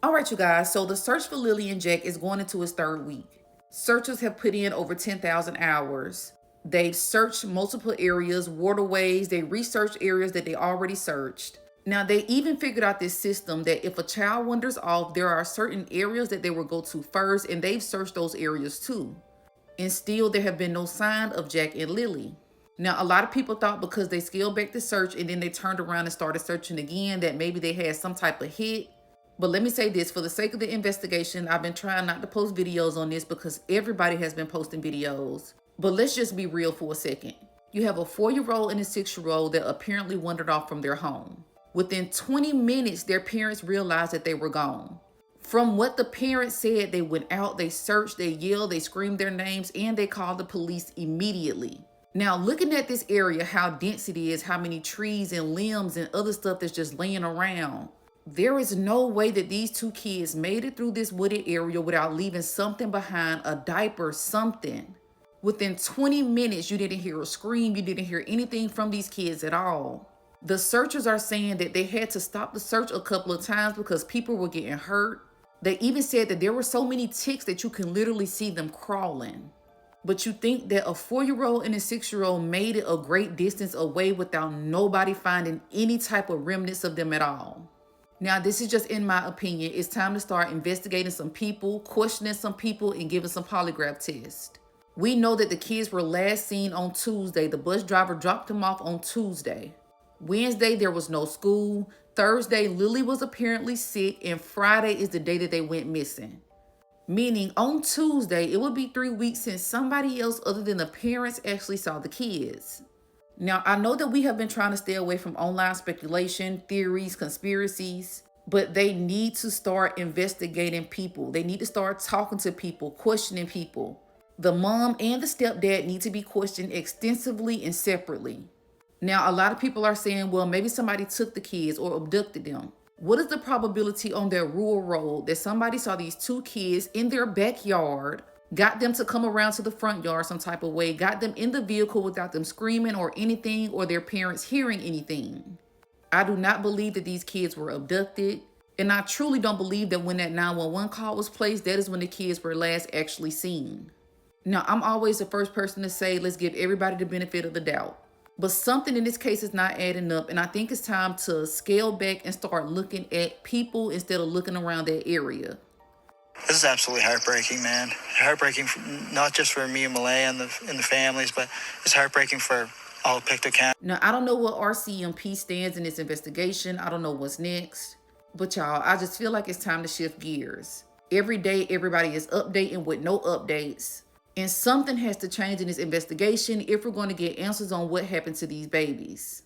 All right, you guys, so the search for Lilly and Jack is going into its third week. Searchers have put in over 10,000 hours. They've searched multiple areas, waterways, they researched areas that they already searched. Now, they even figured out this system that if a child wanders off, there are certain areas that they will go to first, and they've searched those areas too. And still, there have been no sign of Jack and Lilly. Now, a lot of people thought because they scaled back the search and then they turned around and started searching again that maybe they had some type of hit. But let me say this, for the sake of the investigation, I've been trying not to post videos on this because everybody has been posting videos. But let's just be real for a second. You have a 4-year-old and a 6-year-old that apparently wandered off from their home. Within 20 minutes, their parents realized that they were gone. From what the parents said, they went out, they searched, they yelled, they screamed their names, and they called the police immediately. Now, looking at this area, how dense it is, how many trees and limbs and other stuff that's just laying around, there is no way that these two kids made it through this wooded area without leaving something behind, a diaper, something. Within 20 minutes, you didn't hear a scream, you didn't hear anything from these kids at all. The searchers are saying that they had to stop the search a couple of times because people were getting hurt. They even said that there were so many ticks that you can literally see them crawling. But you think that a 4-year-old and a 6-year-old made it a great distance away without nobody finding any type of remnants of them at all. Now, this is just in my opinion. It's time to start investigating some people, questioning some people, and giving some polygraph tests. We know that the kids were last seen on Tuesday. The bus driver dropped them off on Tuesday. Wednesday, there was no school. Thursday, Lilly was apparently sick, and Friday is the day that they went missing. Meaning on Tuesday, it would be 3 weeks since somebody else other than the parents actually saw the kids. Now, I know that we have been trying to stay away from online speculation, theories, conspiracies, but they need to start investigating people. They need to start talking to people, questioning people. The mom and the stepdad need to be questioned extensively and separately. Now, a lot of people are saying, well, maybe somebody took the kids or abducted them. What is the probability on their rural road that somebody saw these two kids in their backyard, got them to come around to the front yard some type of way, got them in the vehicle without them screaming or anything or their parents hearing anything? I do not believe that these kids were abducted. And I truly don't believe that when that 911 call was placed, that is when the kids were last actually seen. Now, I'm always the first person to say, let's give everybody the benefit of the doubt. But something in this case is not adding up, and I think it's time to scale back and start looking at people instead of looking around that area. This is absolutely heartbreaking, man. Heartbreaking, not just for me and Malay and the families, but it's heartbreaking for all Pictou County. Now, I don't know what RCMP stands in this investigation. I don't know what's next. But y'all, I just feel like it's time to shift gears. Every day, everybody is updating with no updates. And something has to change in this investigation if we're going to get answers on what happened to these babies.